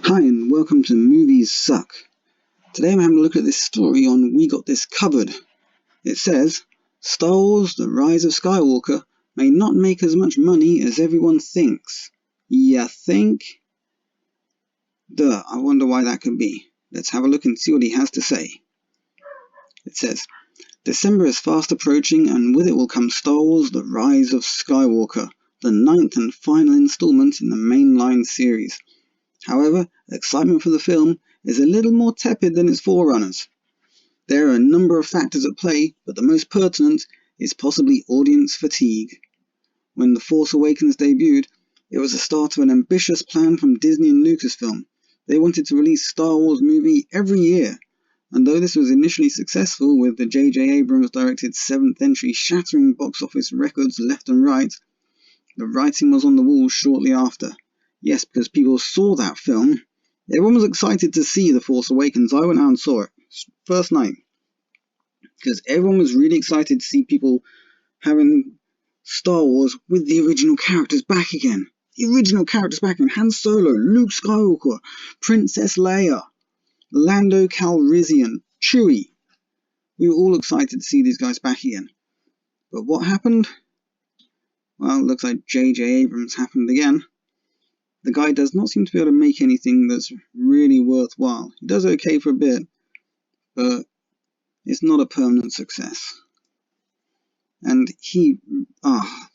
Hi and welcome to Movies Suck. Today I'm having a look at this story on We Got This Covered. It says, Star Wars The Rise of Skywalker may not make as much money as everyone thinks. Ya think? Duh, I wonder why that could be. Let's have a look and see what he has to say. It says, December is fast approaching and with it will come Star Wars The Rise of Skywalker, the 9th and final installment in the mainline series. However, excitement for the film is a little more tepid than its forerunners. There are a number of factors at play, but the most pertinent is possibly audience fatigue. When The Force Awakens debuted, it was the start of an ambitious plan from Disney and Lucasfilm. They wanted to release a Star Wars movie every year, and though this was initially successful with the J.J. Abrams directed seventh entry shattering box office records left and right, the writing was on the wall shortly after. Yes, because people saw that film. Everyone was excited to see The Force Awakens. I went out and saw it first night. Because everyone was really excited to see people having Star Wars with the original characters back again. The original characters back again. Han Solo, Luke Skywalker, Princess Leia, Lando Calrissian, Chewie. We were all excited to see these guys back again. But what happened? Well, it looks like J.J. Abrams happened again. The guy does not seem to be able to make anything that's really worthwhile. He does okay for a bit, but it's not a permanent success. And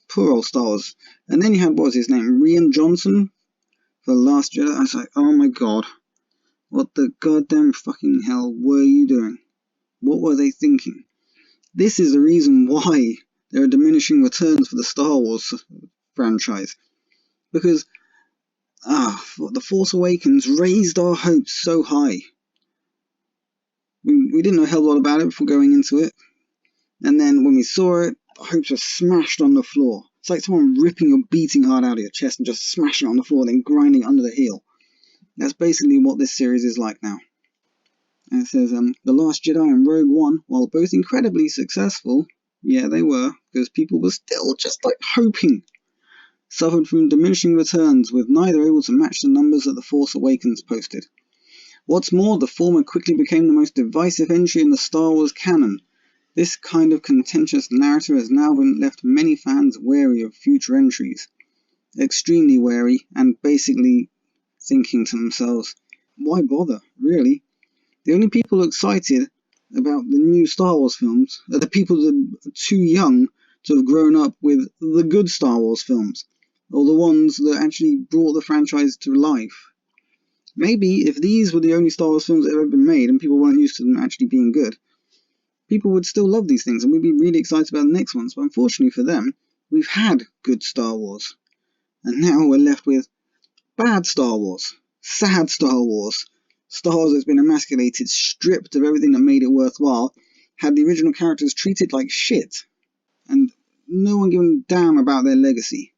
poor old Star Wars. And then you had, what was his name, Rian Johnson for The Last Jedi. I was like, oh my god, what the goddamn fucking hell were you doing? What were they thinking? This is the reason why there are diminishing returns for the Star Wars franchise. Because The Force Awakens raised our hopes so high. We didn't know a hell of a lot about it before going into it. And then when we saw it, our hopes were smashed on the floor. It's like someone ripping your beating heart out of your chest and just smashing it on the floor, then grinding it under the heel. That's basically what this series is like now. And it says, The Last Jedi and Rogue One, while both incredibly successful, yeah, they were, because people were still just like hoping, suffered from diminishing returns, with neither able to match the numbers that The Force Awakens posted. What's more, the former quickly became the most divisive entry in the Star Wars canon. This kind of contentious narrative has now left many fans wary of future entries. Extremely wary, and basically thinking to themselves, why bother, really? The only people excited about the new Star Wars films are the people that are too young to have grown up with the good Star Wars films, or the ones that actually brought the franchise to life. Maybe if these were the only Star Wars films that have ever been made and people weren't used to them actually being good, people would still love these things and we'd be really excited about the next ones. But unfortunately for them, we've had good Star Wars. And now we're left with bad Star Wars, sad Star Wars, Star Wars that's been emasculated, stripped of everything that made it worthwhile, had the original characters treated like shit, and no one giving a damn about their legacy.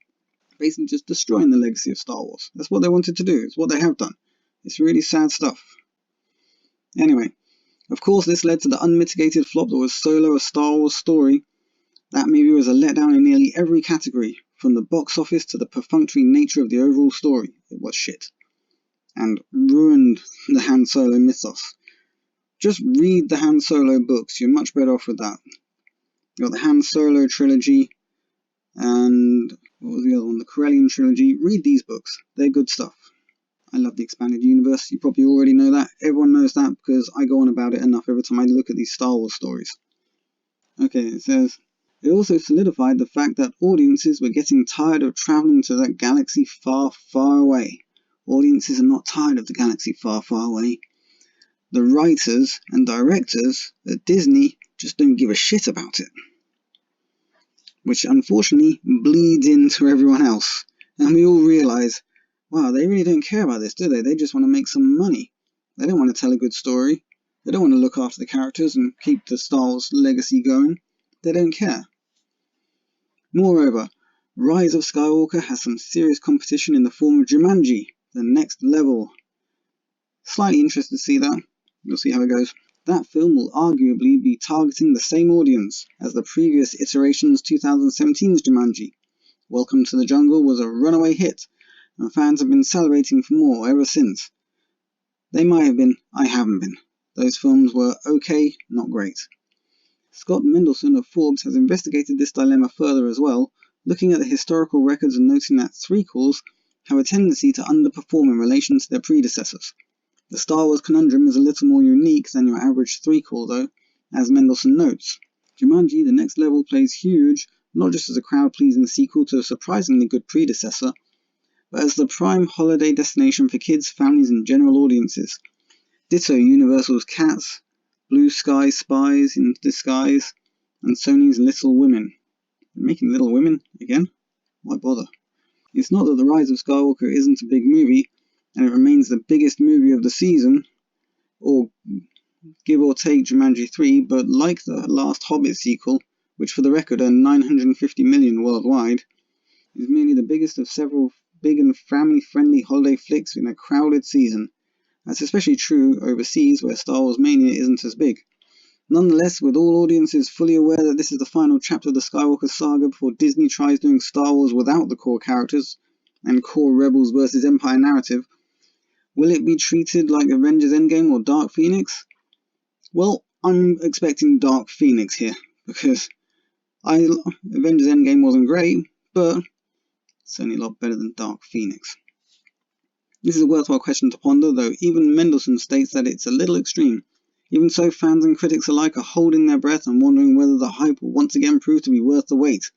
Basically just destroying the legacy of Star Wars. That's what they wanted to do. It's what they have done. It's really sad stuff. Anyway, of course this led to the unmitigated flop that was Solo, a Star Wars story. That movie was a letdown in nearly every category, from the box office to the perfunctory nature of the overall story. It was shit. And ruined the Han Solo mythos. Just read the Han Solo books, you're much better off with that. You got the Han Solo trilogy, and what was the other one? The Corellian trilogy. Read these books, they're good stuff. I love the expanded universe, you probably already know that. Everyone knows that because I go on about it enough every time I look at these Star Wars stories. Okay, it says, it also solidified the fact that audiences were getting tired of travelling to that galaxy far, far away. Audiences are not tired of the galaxy far, far away. The writers and directors at Disney just don't give a shit about it. Which unfortunately bleeds into everyone else. And we all realise, wow, they really don't care about this, do they? They just want to make some money. They don't want to tell a good story. They don't want to look after the characters and keep the Star Wars legacy going. They don't care. Moreover, Rise of Skywalker has some serious competition in the form of Jumanji, the next level. Slightly interested to see that. We'll see how it goes. That film will arguably be targeting the same audience as the previous iteration's 2017's Jumanji. Welcome to the Jungle was a runaway hit, and fans have been celebrating for more ever since. They might have been, I haven't been. Those films were okay, not great. Scott Mendelson of Forbes has investigated this dilemma further as well, looking at the historical records and noting that threequels have a tendency to underperform in relation to their predecessors. The Star Wars conundrum is a little more unique than your average threequel though, as Mendelson notes. Jumanji: The Next Level plays huge, not just as a crowd-pleasing sequel to a surprisingly good predecessor, but as the prime holiday destination for kids, families and general audiences. Ditto Universal's Cats, Blue Sky Spies in Disguise, and Sony's Little Women. They're making Little Women again? Why bother? It's not that The Rise of Skywalker isn't a big movie, and it remains the biggest movie of the season, or give or take Jumanji 3, but like the last Hobbit sequel, which for the record earned $950 million worldwide, is merely the biggest of several big and family-friendly holiday flicks in a crowded season. That's especially true overseas, where Star Wars mania isn't as big. Nonetheless, with all audiences fully aware that this is the final chapter of the Skywalker saga before Disney tries doing Star Wars without the core characters and core Rebels vs. Empire narrative, will it be treated like Avengers Endgame or Dark Phoenix? Well, I'm expecting Dark Phoenix here, because Avengers Endgame wasn't great, but certainly a lot better than Dark Phoenix. This is a worthwhile question to ponder, though even Mendelson states that it's a little extreme. Even so, fans and critics alike are holding their breath and wondering whether the hype will once again prove to be worth the wait.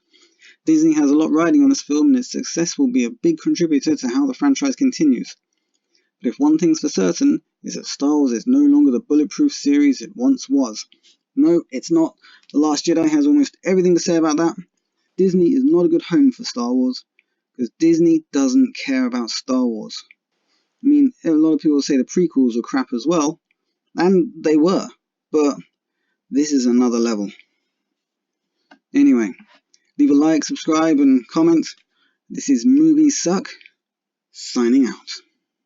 Disney has a lot riding on this film, and its success will be a big contributor to how the franchise continues. But if one thing's for certain, is that Star Wars is no longer the bulletproof series it once was. No, it's not. The Last Jedi has almost everything to say about that. Disney is not a good home for Star Wars, because Disney doesn't care about Star Wars. I mean, a lot of people say the prequels were crap as well, and they were, but this is another level. Anyway, leave a like, subscribe, and comment. This is Movie Suck, signing out.